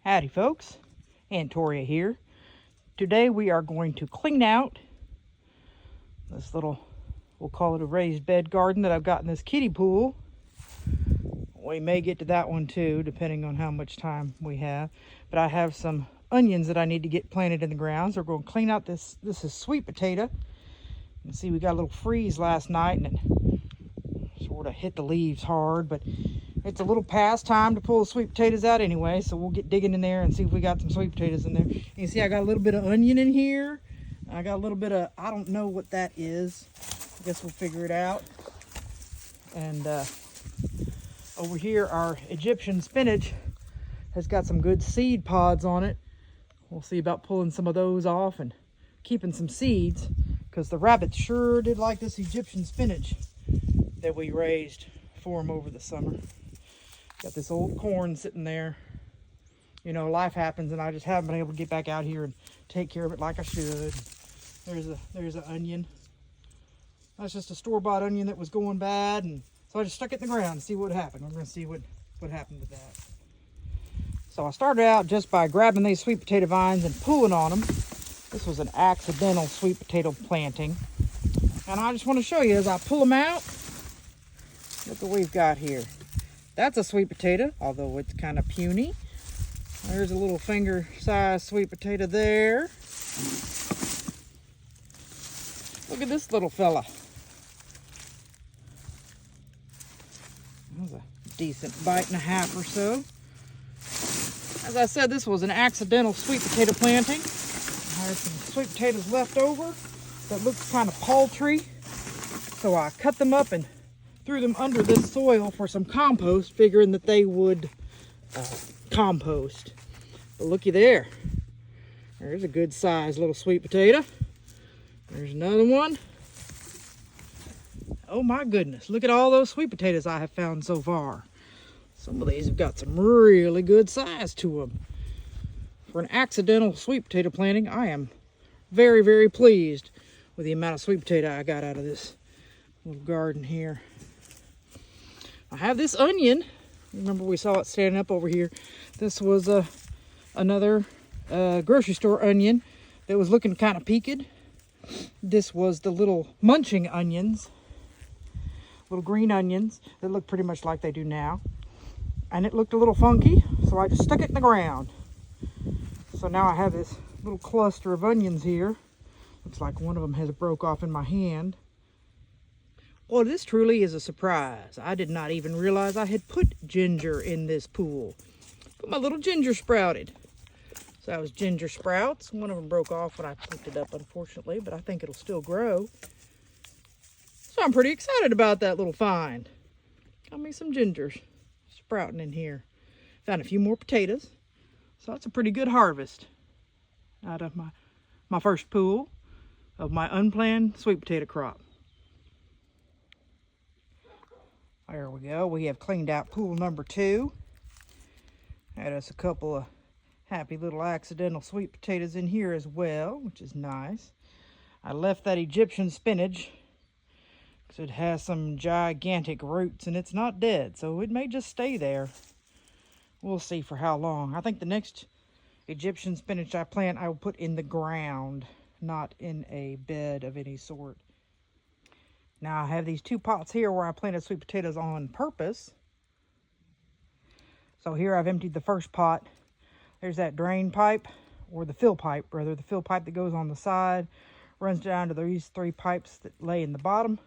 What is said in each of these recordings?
Howdy folks, Antoria here. Today we are going to clean out this little, we'll call it a raised bed garden that I've got in this kiddie pool. We may get to that one too, depending on how much time we have. But I have some onions that I need to get planted in the ground. So we're going to clean out this is sweet potato. You can see we got a little freeze last night and it sort of hit the leaves hard, but it's a little past time to pull the sweet potatoes out anyway, so we'll get digging in there and see if we got some sweet potatoes in there. You can see I got a little bit of onion in here. I got a little bit of, I don't know what that is. I guess we'll figure it out. And over here, our Egyptian spinach has got some good seed pods on it. We'll see about pulling some of those off and keeping some seeds, because the rabbits sure did like this Egyptian spinach that we raised for them over the summer. Got this old corn sitting there. You know, life happens and I just haven't been able to get back out here and take care of it like I should. There's an onion. That's just a store-bought onion that was going bad, and so I just stuck it in the ground to see what happened. We're going to see what happened with that. So I started out just by grabbing these sweet potato vines and pulling on them. This was an accidental sweet potato planting. And I just want to show you as I pull them out, look what we've got here. That's a sweet potato, although it's kind of puny. There's a little finger-sized sweet potato there. Look at this little fella. That was a decent bite and a half or so. As I said, this was an accidental sweet potato planting. I had some sweet potatoes left over that looked kind of paltry, so I cut them up and threw them under this soil for some compost, figuring that they would compost. But looky there. There's a good sized little sweet potato. There's another one. Oh my goodness, look at all those sweet potatoes I have found so far. Some of these have got some really good size to them. For an accidental sweet potato planting, I am very, very pleased with the amount of sweet potato I got out of this little garden here. I have this onion. Remember we saw it standing up over here. This was another grocery store onion that was looking kind of peaked. This was the little munching onions, little green onions that look pretty much like they do now. And it looked a little funky, so I just stuck it in the ground. So now I have this little cluster of onions here. Looks like one of them has broke off in my hand. Well, this truly is a surprise. I did not even realize I had put ginger in this pool. But my little ginger sprouted. So that was ginger sprouts. One of them broke off when I picked it up, unfortunately, but I think it'll still grow. So I'm pretty excited about that little find. Got me some gingers sprouting in here. Found a few more potatoes. So that's a pretty good harvest out of my first pool of my unplanned sweet potato crop. There we go. We have cleaned out pool number 2. Had us a couple of happy little accidental sweet potatoes in here as well, which is nice. I left that Egyptian spinach because it has some gigantic roots and it's not dead, so it may just stay there. We'll see for how long. I think the next Egyptian spinach I plant, I will put in the ground, not in a bed of any sort. Now I have these 2 pots here where I planted sweet potatoes on purpose. So here I've emptied the first pot. There's that drain pipe, or the fill pipe rather, the fill pipe that goes on the side, runs down to these 3 pipes that lay in the bottom.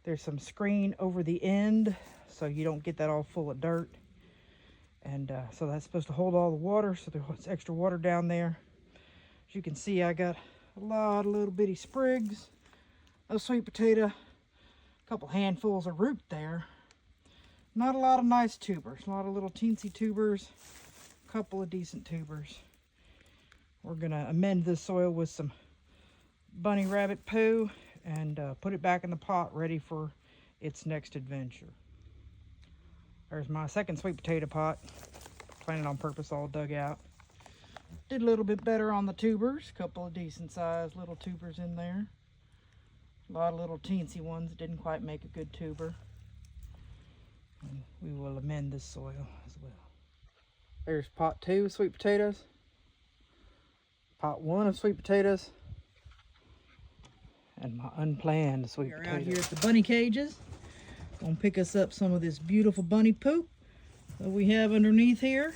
There's some screen over the end so you don't get that all full of dirt. And so that's supposed to hold all the water, so there's extra water down there. As you can see, I got a lot of little bitty sprigs of sweet potato. A couple handfuls of root there. Not a lot of nice tubers. A lot of little teensy tubers. A couple of decent tubers. We're going to amend this soil with some bunny rabbit poo and put it back in the pot ready for its next adventure. There's my second sweet potato pot. Planted on purpose, all dug out. Did a little bit better on the tubers. A couple of decent sized little tubers in there. A lot of little teensy ones didn't quite make a good tuber. And we will amend this soil as well. There's pot 2 of sweet potatoes, pot 1 of sweet potatoes, and my unplanned sweet potatoes. We're out here at the bunny cages. Gonna pick us up some of this beautiful bunny poop that we have underneath here.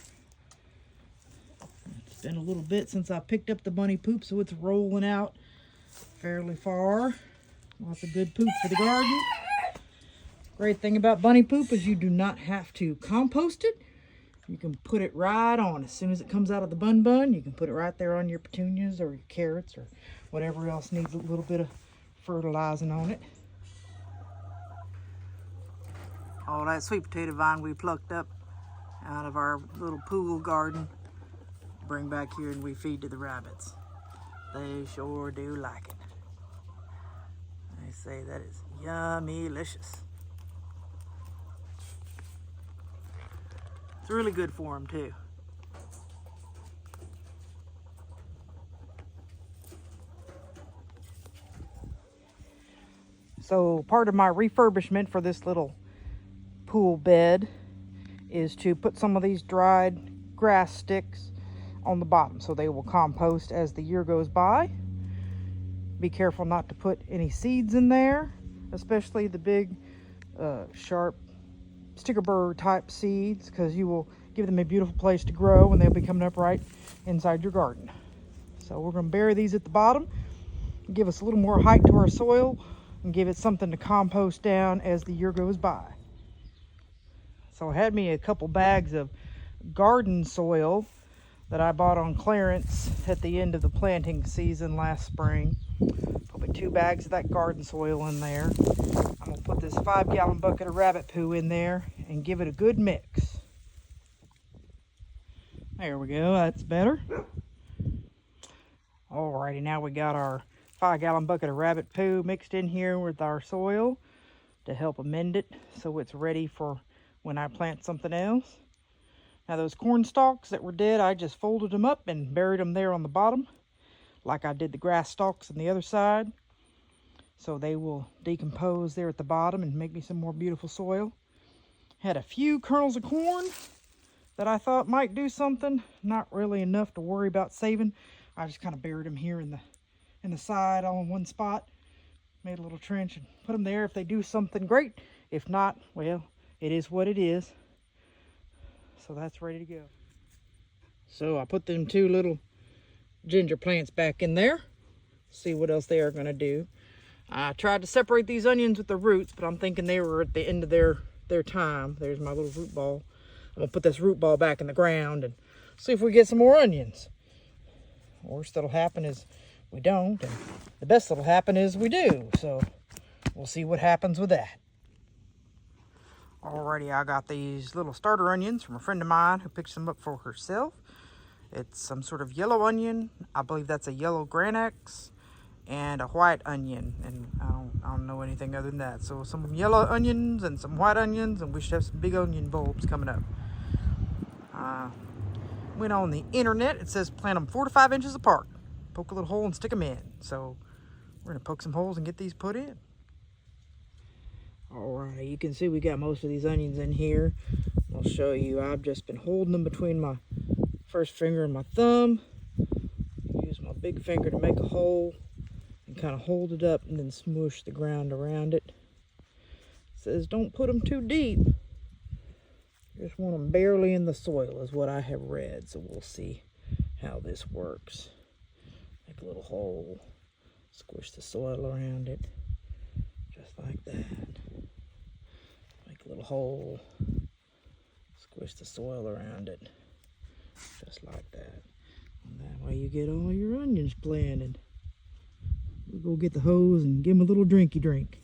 It's been a little bit since I picked up the bunny poop, so it's rolling out fairly far. Lots of good poop for the garden. Great thing about bunny poop is you do not have to compost it. You can put it right on as soon as it comes out of the bun. You can put it right there on your petunias or your carrots or whatever else needs a little bit of fertilizing on it. All that sweet potato vine we plucked up out of our little pool garden, bring back here and we feed to the rabbits. They sure do like it. They say that is yummy-licious. It's really good for them too. So part of my refurbishment for this little pool bed is to put some of these dried grass sticks on the bottom so they will compost as the year goes by. Be careful not to put any seeds in there, especially the big sharp sticker burr type seeds, because you will give them a beautiful place to grow and they'll be coming up right inside your garden. So we're going to bury these at the bottom, give us a little more height to our soil, and give it something to compost down as the year goes by. So I had me a couple bags of garden soil that I bought on clearance at the end of the planting season last spring. Put 2 bags of that garden soil in there. I'm gonna put this 5-gallon bucket of rabbit poo in there and give it a good mix. There we go, that's better. Alrighty, now we got our 5-gallon bucket of rabbit poo mixed in here with our soil to help amend it so it's ready for when I plant something else. Now those corn stalks that were dead, I just folded them up and buried them there on the bottom, like I did the grass stalks on the other side. So they will decompose there at the bottom and make me some more beautiful soil. Had a few kernels of corn that I thought might do something. Not really enough to worry about saving. I just kind of buried them here in the side all in one spot. Made a little trench and put them there. If they do something, great. If not, well, it is what it is. So that's ready to go. So I put them 2 little ginger plants back in there. See what else they are going to do. I tried to separate these onions with the roots, but I'm thinking they were at the end of their time. There's my little root ball. I'm going to put this root ball back in the ground and see if we get some more onions. Worst that'll happen is we don't, and the best that'll happen is we do. So we'll see what happens with that. Alrighty, I got these little starter onions from a friend of mine who picks them up for herself. It's some sort of yellow onion. I believe that's a yellow granax, and a white onion. And I don't know anything other than that. So some yellow onions and some white onions, and we should have some big onion bulbs coming up. Went on the internet. It says plant them 4 to 5 inches apart. Poke a little hole and stick them in. So we're going to poke some holes and get these put in. Alright, you can see we got most of these onions in here. I'll show you. I've just been holding them between my first finger and my thumb. Use my big finger to make a hole and kind of hold it up and then smoosh the ground around it. It says don't put them too deep. Just want them barely in the soil is what I have read. So we'll see how this works. Make a little hole. Squish the soil around it. Just like that. Make a little hole. Squish the soil around it. Just like that. And that way you get all your onions planted. We'll go get the hose and give them a little drinky drink.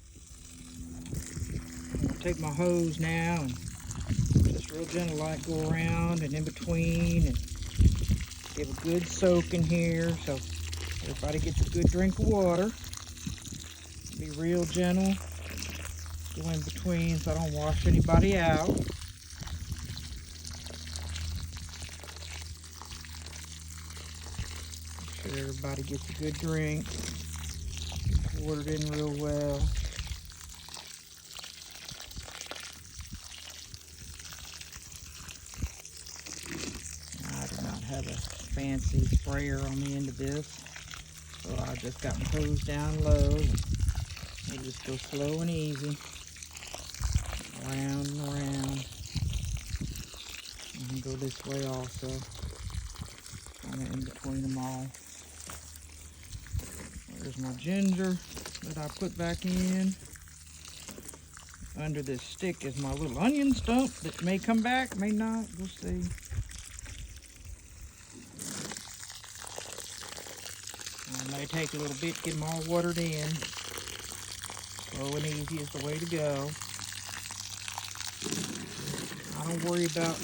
I'm going to take my hose now and just real gentle like go around and in between and give a good soak in here so everybody gets a good drink of water. Be real gentle. Go in between so I don't wash anybody out. Make sure everybody gets a good drink. Watered in real well. have a fancy sprayer on the end of this, so I just got my hose down low. We'll just go slow and easy, around and around. And go this way also, kind of in between them all. There's my ginger that I put back in. Under this stick is my little onion stump that may come back, may not, we'll see. It may take a little bit to get them all watered in. Slow and easy is the way to go. I don't worry about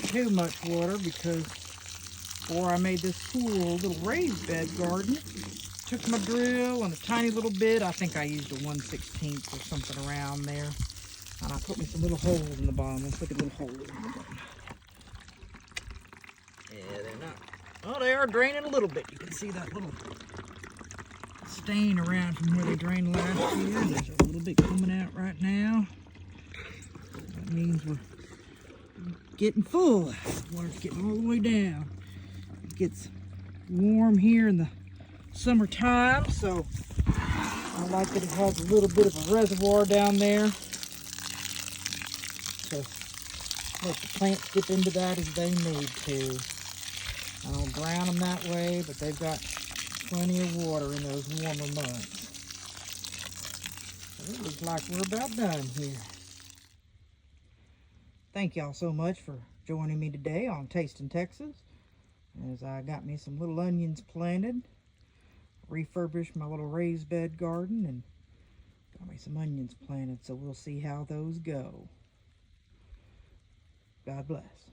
too much water because before I made this cool little raised bed garden, took my drill and a tiny little bit. I think I used a 1/16 or something around there. And I put me some little holes in the bottom. Let's look at little holes in the bottom. Yeah, they're not. Oh, they are draining a little bit. You can see that little stain around from where they drained last year. And there's a little bit coming out right now. That means we're getting full. The water's getting all the way down. It gets warm here in the summertime, so I like that it has a little bit of a reservoir down there to let the plants dip into that as they need to. I don't drown them that way, but they've got plenty of water in those warmer months. So it looks like we're about done here. Thank y'all so much for joining me today on Tasting Texas, as I got me some little onions planted, refurbished my little raised bed garden, and got me some onions planted, so we'll see how those go. God bless.